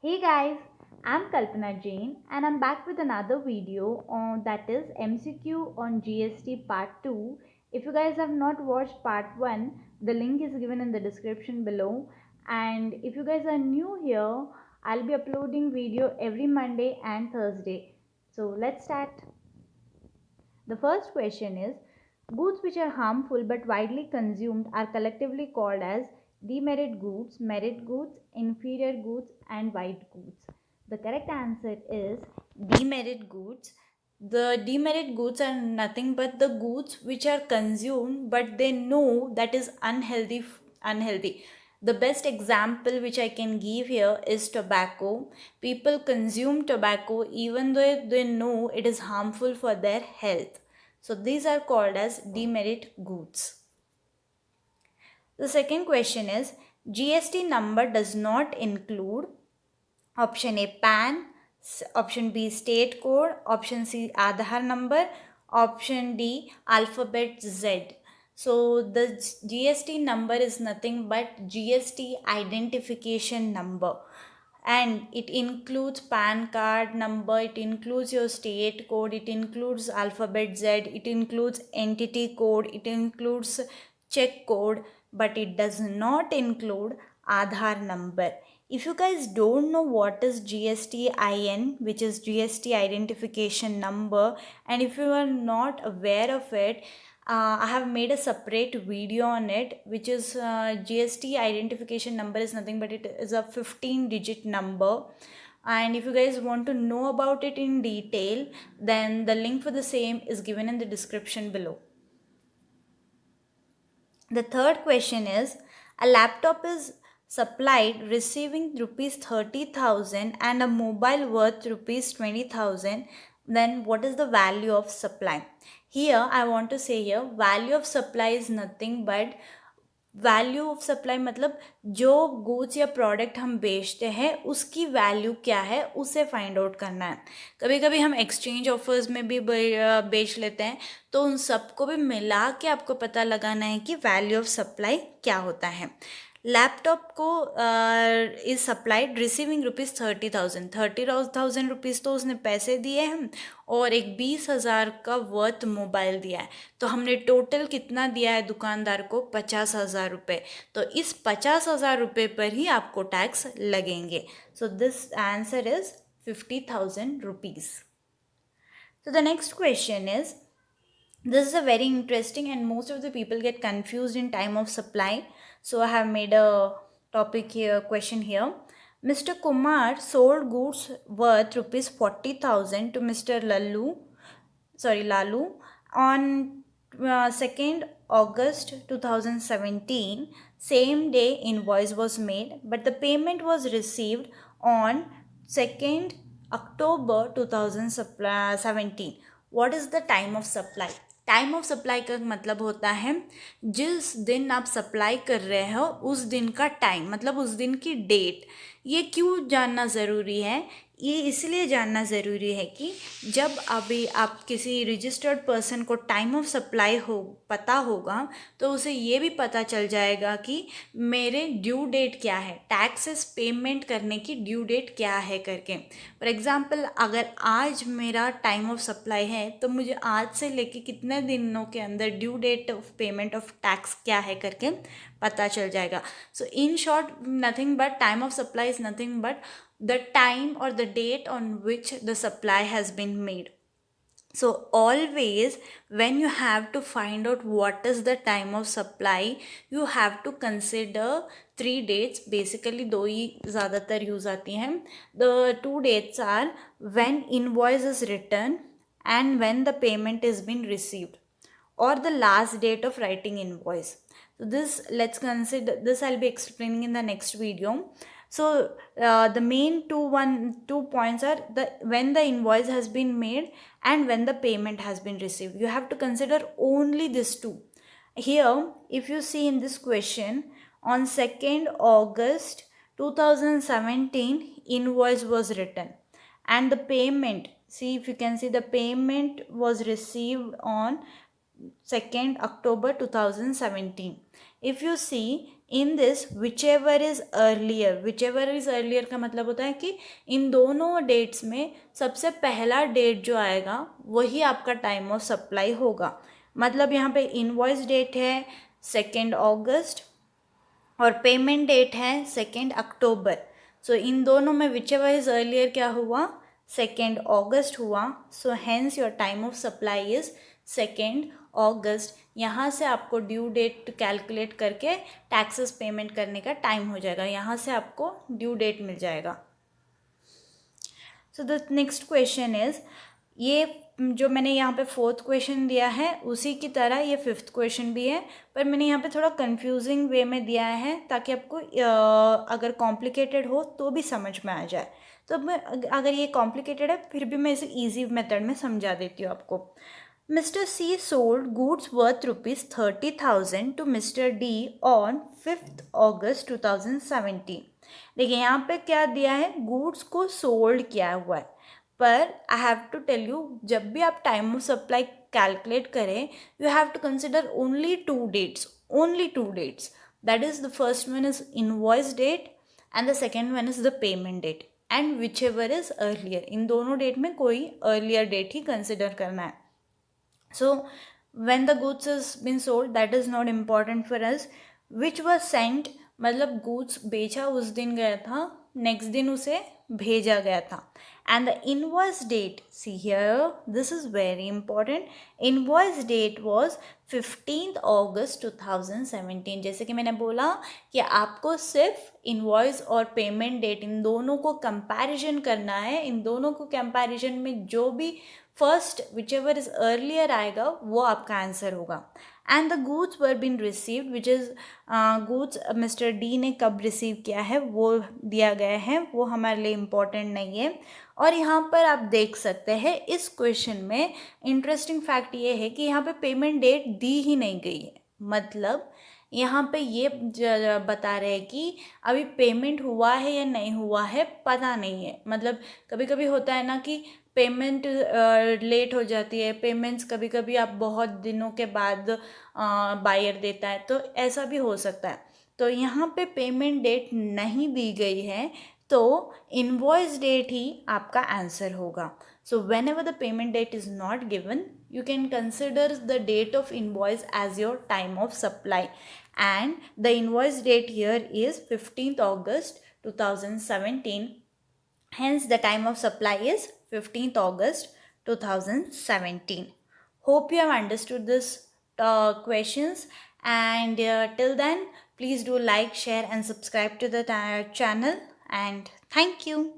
Hey guys, I'm Kalpana Jain and I'm back with another video on that is MCQ on GST part 2. If you guys have not watched part 1, the link is given in the description below, and if you guys are new here, I'll be uploading video every Monday and Thursday. So let's start. The first question is, goods which are harmful but widely consumed are collectively called as demerit goods, merit goods, inferior goods, and white goods. The correct answer is demerit goods. The demerit goods are nothing but the goods which are consumed but they know that is unhealthy. The best example which I can give here is tobacco. People consume tobacco even though they know it is harmful for their health. So these are called as demerit goods. The second question is, GST number does not include option A PAN, option B state code, option C Aadhaar number, option D alphabet Z. So the GST number is nothing but GST identification number, and it includes PAN card number, it includes your state code, it includes alphabet Z, it includes entity code, it includes check code, but it does not include Aadhaar number. If you guys don't know what is GSTIN, which is GST identification number, and if you are not aware of it, I have made a separate video on it, which is GST identification number is nothing but it is a 15-digit number. And if you guys want to know about it in detail, then the link for the same is given in the description below. The third question is, a laptop is supplied receiving rupees 30,000 and a mobile worth rupees 20,000, then what is the value of supply? Here I want to say here value of supply is nothing but value of supply मतलब जो goods या product हम बेचते हैं उसकी value क्या है उसे फाइंड आउट करना है. कभी कभी हम एक्सचेंज ऑफर्स में भी बेच लेते हैं, तो उन सबको भी मिला के आपको पता लगाना है कि वैल्यू ऑफ सप्लाई क्या होता है. लैपटॉप को is supplied receiving rupees 30,000 rupees तो उसने पैसे दिए हैं और एक 20,000 का वर्थ मोबाइल दिया है. तो हमने टोटल कितना दिया है दुकानदार को? 50,000 रुपये. तो इस 50,000 रुपये पर ही आपको टैक्स लगेंगे. So this answer is 50,000 rupees. So the next question is, this is a very interesting and most of the people get confused in time of supply. So I have made a topic here, question here. Mr. Kumar sold goods worth rupees 40,000 to Mr. Lalu on 2nd August 2017. Same day invoice was made, but the payment was received on 2nd October 2017. What is the time of supply? Time of supply का मतलब होता है जिस दिन आप supply कर रहे हो उस दिन का टाइम, मतलब उस दिन की डेट. ये क्यों जानना ज़रूरी है? ये इसलिए जानना ज़रूरी है कि जब अभी आप किसी रजिस्टर्ड पर्सन को टाइम ऑफ सप्लाई हो पता होगा तो उसे ये भी पता चल जाएगा कि मेरे ड्यू डेट क्या है, टैक्सेस पेमेंट करने की ड्यू डेट क्या है करके. फॉर एग्ज़ाम्पल, अगर आज मेरा टाइम ऑफ सप्लाई है तो मुझे आज से लेके कितने दिनों के अंदर due date of payment of tax क्या है करके पता चल जाएगा. So in short, nothing but time of supply is nothing but the time or the date on which the supply has been made. So always when you have to find out what is the time of supply, you have to consider 3 dates. Basically दो ही ज़्यादातर use आती हैं. The 2 dates are when invoice is written and when the payment is been received, or the last date of writing invoice. So this, let's consider this, I'll be explaining in the next video. So the main two points are the when the invoice has been made and when the payment has been received. You have to consider only these two. Here, if you see in this question, on 2nd August 2017, invoice was written and the payment, see if you can see, the payment was received on 2nd October 2017. If you see, in this whichever is earlier का मतलब होता है कि इन दोनों dates में सबसे पहला date जो आएगा वही आपका टाइम ऑफ सप्लाई होगा. मतलब यहाँ पे इनवॉइस डेट है 2 अगस्त और पेमेंट डेट है 2 अक्टूबर. सो इन दोनों में विचएवर इज अर्लियर क्या हुआ, 2 अगस्त हुआ. So hence your time of supply is 2 अगस्त. यहाँ से आपको ड्यू डेट कैलकुलेट करके टैक्सेस पेमेंट करने का टाइम हो जाएगा. यहाँ से आपको ड्यू डेट मिल जाएगा. So the next question is, ये जो मैंने यहाँ पे 4th क्वेश्चन दिया है उसी की तरह ये 5th क्वेश्चन भी है, पर मैंने यहाँ पे थोड़ा कंफ्यूजिंग वे में दिया है ताकि आपको अगर कॉम्प्लिकेटेड हो तो भी समझ में आ जाए. तो मैं अगर ये कॉम्प्लिकेटेड है फिर भी मैं इसे ईजी मेथड में समझा देती हूँ आपको. Mr. C sold goods worth ₹30,000 to Mr. D on 5th August 2017. देखिए यहाँ पे क्या दिया है, गुड्स को सोल्ड किया हुआ है. पर I have to tell you, जब भी आप टाइम ऑफ सप्लाई कैलकुलेट करें you have to consider only two dates. That is the first one is invoice date and the second one is the payment date and whichever is earlier. इन दोनों date में कोई earlier date ही consider करना है. So when the goods has been sold, that is not important for us. Which was sent, मतलब goods बेचा उस दिन गया था, नेक्स्ट दिन उसे भेजा गया था. And the invoice date, see here, this is very important. Invoice date was 15th August 2017. जैसे कि मैंने बोला कि आपको सिर्फ इन्वॉइस और पेमेंट डेट इन दोनों को कंपैरिजन करना है. इन दोनों को कंपैरिजन में जो भी first whichever is earlier आएगा वो आपका आंसर होगा. And the goods were been received which is goods mister D ने कब रिसीव किया है वो दिया गया है, वो हमारे लिए इम्पोर्टेंट नहीं है. और यहाँ पर आप देख सकते हैं इस क्वेश्चन में इंटरेस्टिंग फैक्ट ये है कि यहाँ पे पेमेंट डेट दी ही नहीं गई है. मतलब यहाँ पे ये बता रहे हैं कि अभी पेमेंट हुआ है या नहीं हुआ है पता नहीं है. मतलब कभी कभी होता है ना कि पेमेंट लेट हो जाती है, पेमेंट्स कभी कभी आप बहुत दिनों के बाद बायर देता है, तो ऐसा भी हो सकता है. तो यहाँ पे पेमेंट डेट नहीं दी गई है तो इनवॉइस डेट ही आपका आंसर होगा. So when ever the payment that is not given you can consider the date of invoice as your time of supply, and the invoice date here is 15th August 2017. Hence the time of supply is 15th August 2017. Hope you have understood this questions, and till then please do like, share and subscribe to the channel, and thank you.